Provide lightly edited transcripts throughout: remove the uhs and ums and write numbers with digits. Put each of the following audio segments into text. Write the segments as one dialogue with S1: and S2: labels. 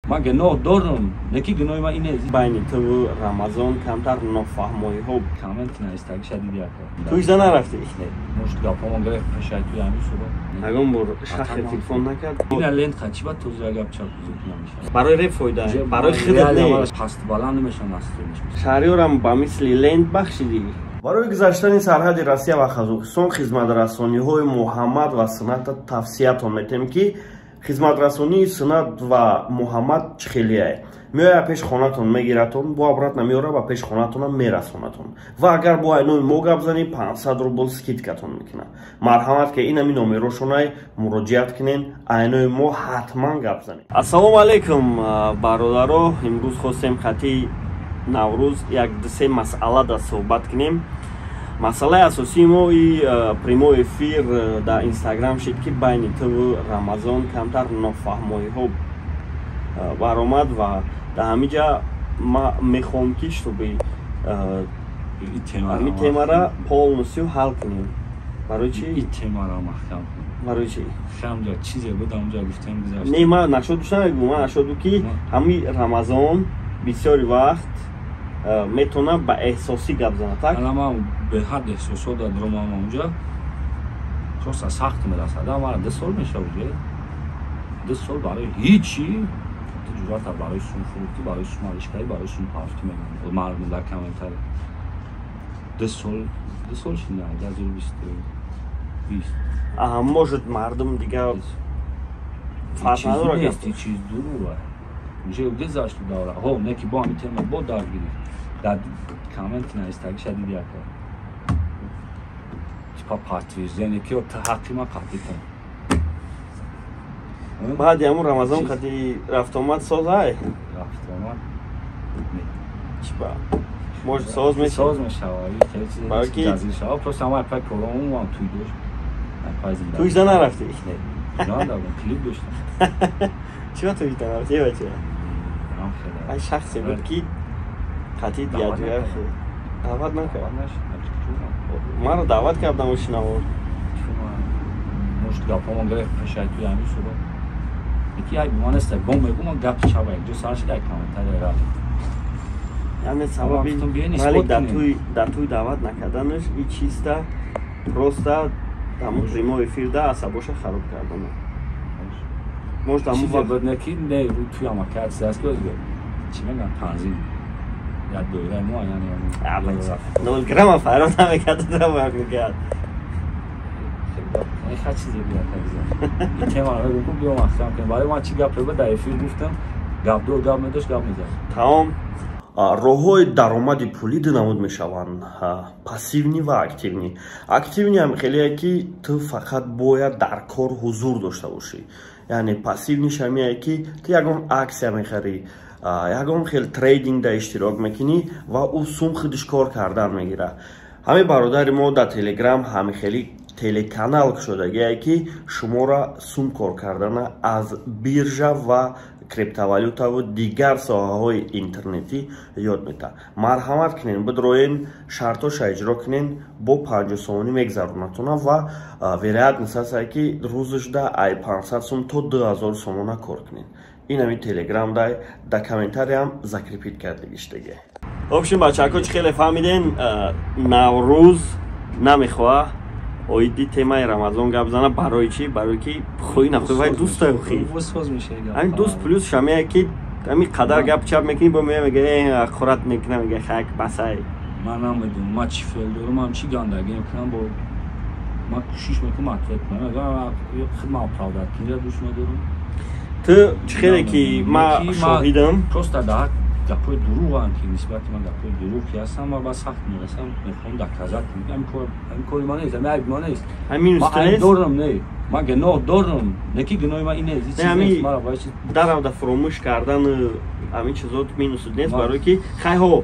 S1: من گناه دارم نکی گناه من اینه
S2: بین تو و رمضان کمتر نافهمایی ها
S1: کامنت نایستگی شدیدی اکر
S2: تویش نرفتی؟
S1: مشت گپامون گرفت پشت توی همین شده
S2: اگم بر شخص تلفن نکرد
S1: این لند خچی بعد تو زیاد گپ چاپ نمیشه
S2: برای ری فایده برای خودت نه
S1: پست بالا نمیشن است
S2: شهریارم با مثل لند بخشیدی برای گذشتن سرحد روسیه و قزاقستان خدمترسانی‌های محمد و سنت توصیه‌تان می‌کنیم که خدمترسانی سنت و محمد چه خیلیه میاد پیش خونتون میگیرتون با عبرت نمیاره و پیش خونتون هم میرسونتون و اگر با اینو ما گپ زنی 500 روبل سکیتکتون میکنه مرحمت که این همین نمرشونه مراجعت کنین اینو ما حتما گپ زنیم. السلام علیکم برادرو، امروز خواستیم خطی نوروز یک دسه مسئله دا صحبت کنیم. مسئله اساسی ما پریمو افیر در اینستاگرام شد که بین تو و رمضان کمتر نافهمایی ها برآمد و در همینجا ما میخوام که تو به این تیما را پولنسیو حل کنیم. برای چی؟
S1: این تیما را محکم
S2: برای چی؟
S1: خیلی چیزی بود اونجا گفتم گذاشت
S2: نه ما نشد دوستان من نشد که همین رمضان بسیاری وقت میتونه با احساسی گپ زنه tak
S1: الان من به حد احساسات دارم اونجا خلاص سخت میرسه ما 2 سال میشه اونجا 2 سال برای هیچی تجربه برای سون فروتی برای سون مالشکاری برای سون پارتی میگن مردم در کمتر 2 سال شینه اگر 20
S2: может مردم دیگه فرق نداره
S1: که چیز دور اونجا گذاشت داره ها نکی با همین ترم با درگیری در کامنت نایستگی شدیدی اکر چپا پارتیزه نکی و تحقی ما قطعی کن
S2: بعد همون رمضان قطعی رفت آمد ساز های؟
S1: رفت آمد
S2: چپا موش ساز میشه؟
S1: ساز میشه خیلی چیز جزیر شد پس همه اپک کرون هم توی دوش
S2: تویش دا نرفتی؟
S1: نه دارم کلیپ داشتم
S2: چرا تویش دا نرفتی بچه؟ این شخصی بود که قطعی دیگه دعوت نکرد ما رو دعوت کردم و شنوار
S1: مشت گپامون گرفت پشت توی همین شده یکی های بیمان است بوم بگو ما گپ شبه یک 2 سال شده یک کامنتر را
S2: یعنی سببی ولی در توی دعوت نکردنش این چیز تا پروستا همون پریمو افیر ده عصباش خراب کردن مشت همون
S1: چیزی بود نکی نه رو توی همه کرد سیاست که چی میگن تنظیم یا دوره ما یعنی
S2: نول گرام فرار نمیکرد در باید میکرد
S1: این خیلی چیزی بیاد تگذار این تیما رو بگو بیام احسام کنیم برای ما چی گپ رو در افیر گفتم گپ دو گپ میداشت گپ میزد
S2: تمام راه‌های درآمد پولی دو نمود میشوند پاسیونی و اکتیونی. اکتیونی هم خیلیه که تو فقط باید در کار حضور داشته باشی یعنی پاسیونیش همیه که تو یکم عکس میخری یکم خیلی تریدینگ در اشتراک میکنی و او سوم خودش کار کردن میگیره. همه برادر ما در تلگرام همه خیلی تلکانال شده که شما را سوم کار کردن از بیرژا و کریپتوالوتا و دیگر ساحه های اینترنتی یاد میده. مرحمت کنین بدروین شرطاش اجرا کنین با 50 سومانی میگذرونتونه و ویرایت نساسه که روزش ده ای 500 سوم تا 2000 سومانه کار کنین. این همین تلگرام در کامنتاری هم ذکر پیت کردگیش دیگه. خبشین بچه ها چه خیلی فهمیدین نوروز نمیخواه اویدی تیمای رمضان گپ زنه برای چی؟ برای که خوی نخوی وای دوست داری خوی همین دوست پلوس شمیه که همین قدر گپ چپ میکنی با میگه خورت میکنه میگه خاک بسای
S1: من نمیدونم ما چی فیل دارم هم چی گندگی میکنم با ما کوشش میکنم مطلب کنم اگر خدمت اپرادت کنی دوش ندارم
S2: تو چه خیلی که ما شاهیدم
S1: پروست در گپای دروغ هم که نسبت من گپای دروغ که هستم و با سخت میرسم میخوام در کذت میگم این کاری ما نیست همین ما نیست
S2: همین
S1: استرس دارم نه من گناه دارم نکی گناه ما اینه چیزی
S2: نیست ما در فراموش کردن همین چیزات مینوس نیست برای که خیلی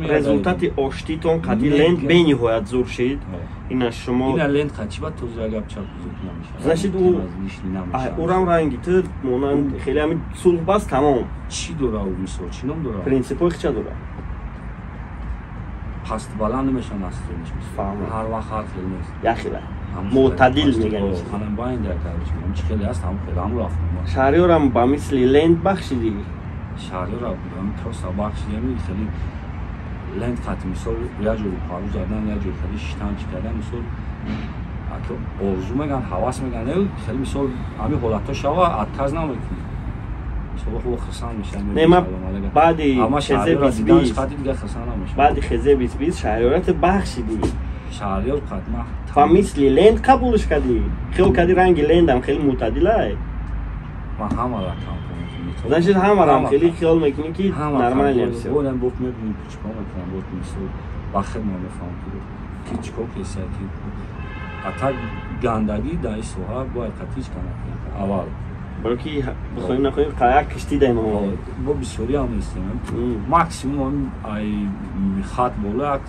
S2: رزولتات آشتیتون قطعی لند به نهایت زور شد این شما
S1: این لند قطعی با تو زرگب چاپ
S2: زشید او رام رنگی تو مونان خیلی همین صلح بس تمام
S1: چی داره او میسور چی نم داره
S2: پرینسیپای چه داره
S1: پست بالا نمیشن است هر وقت هر خیلی نیست
S2: یا خیلی معتدل میگن
S1: خانم با این در کارش من چیکار است هم خودم رفتم
S2: شهریارم با مثل لند بخشیدی
S1: شهریار بودم تو سباق شدیم خیلی لند خاطر مثال یا جو پارو زدن یا جو خیلی شتان کردن مثال اگه آرزو میگن حواس میگن نه خیلی مثال همین حالتا شوا اتاز نمیکنی مثلا خود خسان میشن
S2: نه من بعدی خزه 20
S1: خاطر دیگه خسان نمیشه
S2: بعدی خزه 20 شهریارت بخشیدی
S1: شهریار قدمه
S2: تا مثل لند قبولش کردی خیلی کردی رنگ لندم خیلی معتدله
S1: ما همه را کام
S2: значит همه خیلی خیال میکنی که نرمال نیست
S1: اونم بود میبینیم چیکار میکنم بود مثل بخیر ما میفهم که چیکار کیسه کی اتا گندگی در این سوها باید قطعیش کنه اول
S2: برای که بخوایم نخوایم قایق کشتی دایم
S1: با بسیاری هم نیستیم ماکسیموم ای خط بالا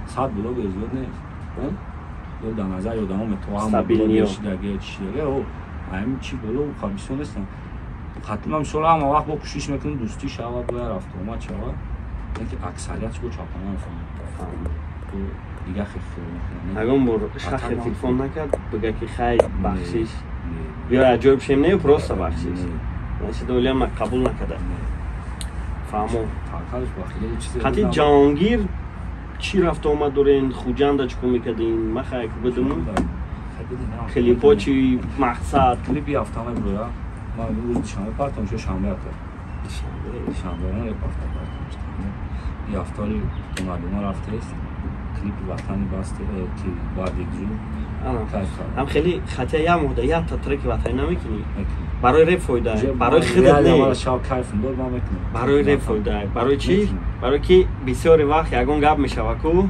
S1: ساعت بالا به زیاد نیست یا در نظر یا دامه تو هم بالا داشتگه چیه او همین چی بالا و خواهیسون نیستم خطیم هم سال هم وقت با کشیش میکنم دوستی شود باید رفت اومد شود اینکه اکثریت چگو چاپانه میفهم دیگه خیلی
S2: اگه بر شخص تلفن نکرد بگه که خیلی بخشیش بیا عجایب شیم نه پروستا بخشیش نشه دولی هم قبول نکرده فهمو خطی جهانگیر چی رفت آمد دورین خوجم دا چکو میکردین ما خیلی که بدونم کلیپا چی مقصد
S1: کلیپی هفته همه برویا ما روز شنبه پرتم شو شنبه هفته شنبه نه پرتم یه هفتاری تو مردم رفته است کلیپ وطنی بسته که باید دیگه
S2: هم خیلی خطیه یه مهده تا ترک وطنی نمیکنی برای ریف فایده برای خیدت نه برای ریف فایده برای چی؟ برای که بسیاری وقت یکون گب میشه وکو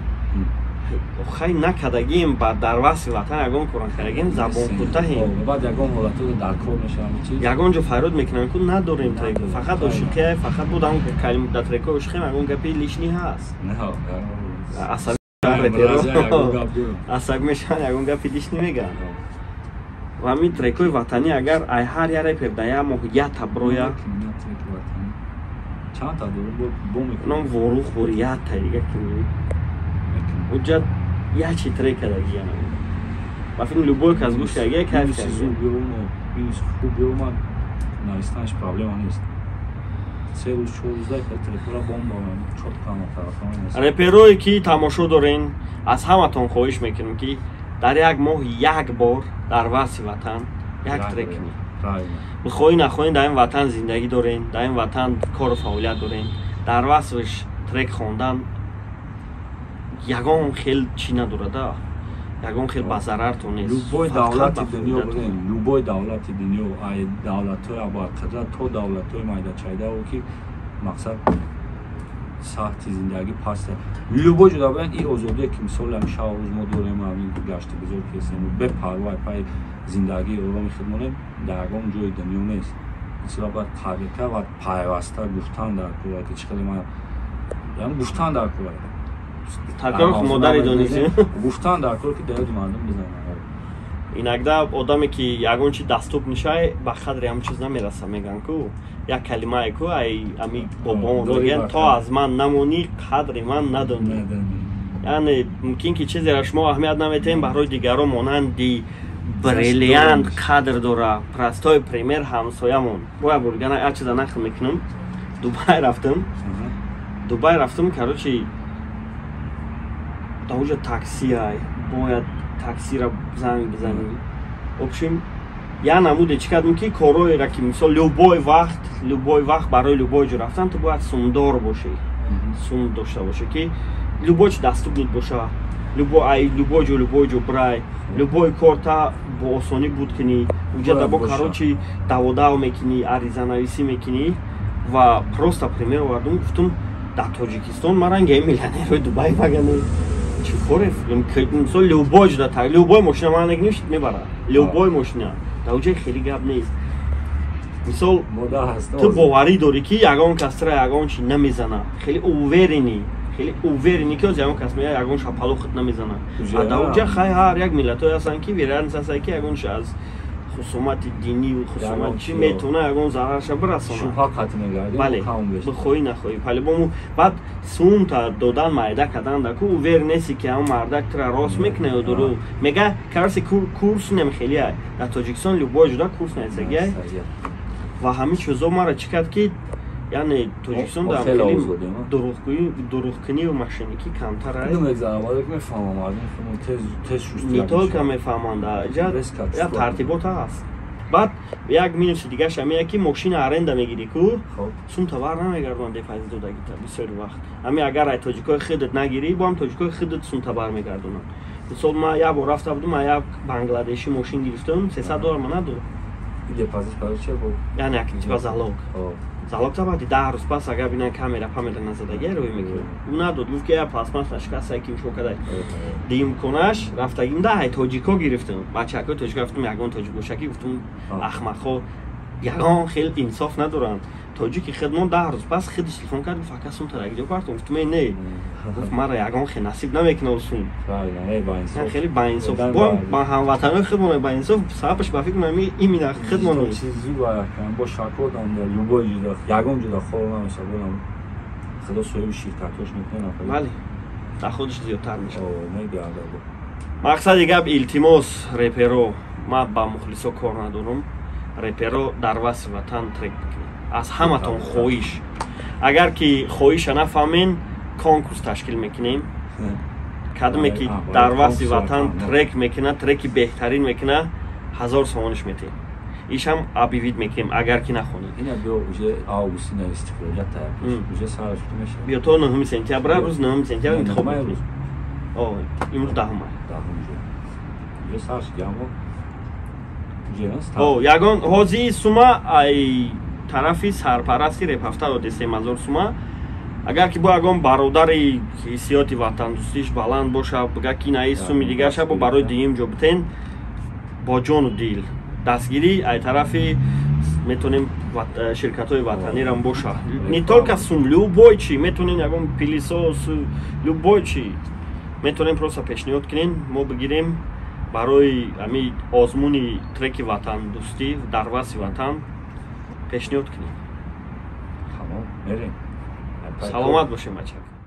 S2: خیلی نکدگیم در وصف وطن یکون کران کردگیم زبان کوتاهیم
S1: بعد یکون حالتو در کار میشه
S2: یکون جو فرود میکنن که نداریم ترک فقط عشقه فقط بود همون کلمه در ترک عشقه یکون گپی لیشنی هست اصلا عصب میشن یکون گپی لیشنی میگن و همین ترکوی وطنی اگر ای هر یاره پردایا موهیت برویا
S1: چند تا دور بو
S2: میکنم ورو خوریت دیگه کنی وجد یه چی ترک دگی و فیلم لوبوی که از گوش اگه کار
S1: کرد بیش خوب بیرون نایستانش پرابلم نیست سه روز 14 تلفن بمب چوت کام طرفا
S2: رپروی کی تماشا دارین از همتون خواهش میکنم که در یک ماه یک بار در وصف وطن یک ترک بخواین نخواین در این وطن زندگی دارین در این وطن کار و فعالیت دارین در وصفش ترک خواندن یگان خیلی چی نداره ده یگان خیلی با ضررتون نیست
S1: لوبای دولت دنیا برین لوبای دولت دنیا ای دولت های با قدرت تو دولت های مایده چایده و که مقصد ساعت زندگی پاسه لوبای جدا برین این آزادی که مثلا هم شاوز ما دوریم همین گشت بزرگ کسیم به پروای پای زندگی اورام خدمونه در یگان جای دنیا نیست مثلا باید طریقه و پیوسته گفتن در کوره که چقدر ما یعنی گفتن در کوره
S2: تکرار خود مادری دونیزیم
S1: گفتن در کار که داید مردم بزنن
S2: اینکده آدمی که یگان چی دستوب میشه به قدر هم چیز نمیرسه میگن که یک کلمه ای که ای امی بابا میگن تا از من نمونی قدر من ندونی یعنی ممکن که چیزی را شما اهمیت نمیتین برای دیگران مانندی بریلیانت قدر داره پرستای پریمیر همسایمون باید برگن یک چیز نخل میکنم دوبای رفتم که چی تا اونجا تاکسی های باید تاکسی را زنگ بزنیم ببینیم یا نموده چی کردم که کارهایی را که مثلا لوبای وقت برای لوبای جو رفتن تو باید سومدار باشه سوم داشته باشه که لوبای چی دستو بود باشه لوبای جو برای لوبای کارتا با آسانی بود کنی اونجا در با کارو چی داوداو میکنی عریضه نویسی میکنی و پروستا پریمیر وردم گفتم در تاجیکستان مرنگه میلنه روی دوبای بگنه چی کاره مثلا لوبای جدا تا لوبای ماشین من نگنیشت میبره لوبای ماشین در اونجا خیلی گپ نیست مثلا تو باوری داری که یگان کسره یگان چی نمیزنه خیلی اوورینی که از یگان کس میگه یگان شپلو خود نمیزنه در اونجا خیلی هر یک ملت های هستن که ویرانس هستن که یگانش از хусумати динию хусумат чи
S1: Ягон
S2: метавона ягон зарарша бирасонад.
S1: шубҳа қатъ мегардем,
S2: бале
S1: камон беш.
S2: бихоҳӣ нахоҳӣ палибому баъд сумта додан майда карданда ку увер неси ки ҳам мардак тра рост мекуна ё дуру мега карси курс немхелия дар тоҷикистон любой ҷуда курс несагия ва ҳамин чизо мара чӣ кард ки яъне тоҷикистон дар дурӯғкунию машинникӣ камтар не толка мефаҳманд я тартибот ҳаст. баъд як минуси дигаш ҳамия ки мошина аренда мегирӣ ку сумта бар намегардонад депайзи додагита бисёри вақт ҳами агар ай тоҷикои хидат нагирӣ бо ҳам тоҷикои хидат сумта бар мегардонад. мисол ман як бор рафта будам ман як бангладеши мошин гирифтам 300 доллар ман надод яъне як типа залог залог табади 10 рӯз пас агар бинан камера памера назадагия рӯй мекунад ӯ надод гуфт ки я пластмасса шикаста ки шо кадай димконаш рафтагим да ай тоҷико гирифтам бачакои тоҷико гуфтам ягон тоҷик бошаки гуфтам ахмақҳо ягон хел инсоф надоранд тоҷики хидмон 10 рӯз пас хидиш телефон кард гуфт ака сумта ягҷо партам гуфтам не гуфт мара ягон хел насиб намекунад сум хеле баинсоф бо ба ҳамватанои хидмон баинсоф сабабаш ба фикр мекунам имина хидмон
S1: бо шакодам любой ҷуда ягон ҷуда хор намеша бонам худо соҳиби ширкатош мекунад
S2: бале дар худаш зиёдтар мешавад мақсади гап илтимос реперо ман ба мухлисо кор надорам реперо дар васфи ватан трек бикунем аз ҳаматон хоҳиш агар ки хоҳиша нафаҳмем конкурс ташкил мекунем кадаме ки дар васфи ватан трек мекуна треки беҳтарин мекуна 1000 сомониш метем ишам объявид мекунем агар ки нахонем биё то 9 сентябр рӯз 9 сентябр интихоб мекунем имрӯз 10 ягон ҳозии сума ай тарафи сарпарасти репҳафта доди 3000 сума агар ки бо ягон бародари ҳиссиёти ватандӯстиш баланд боша бга ки наи суми дигаша бо барои дуюм ҷо битен бо ҷону дил дастгирӣ ай тарафи метонем ширкатҳои ватанирам боша не толка сум любой чӣ метонем ягон пилисос любой чӣ метонем просто пешниҳод кунем мо бигирем барои ҳамин озмуни треки ватандӯстӣ дар васфи ватан пешниҳод кунем. Саломат бошем бачака.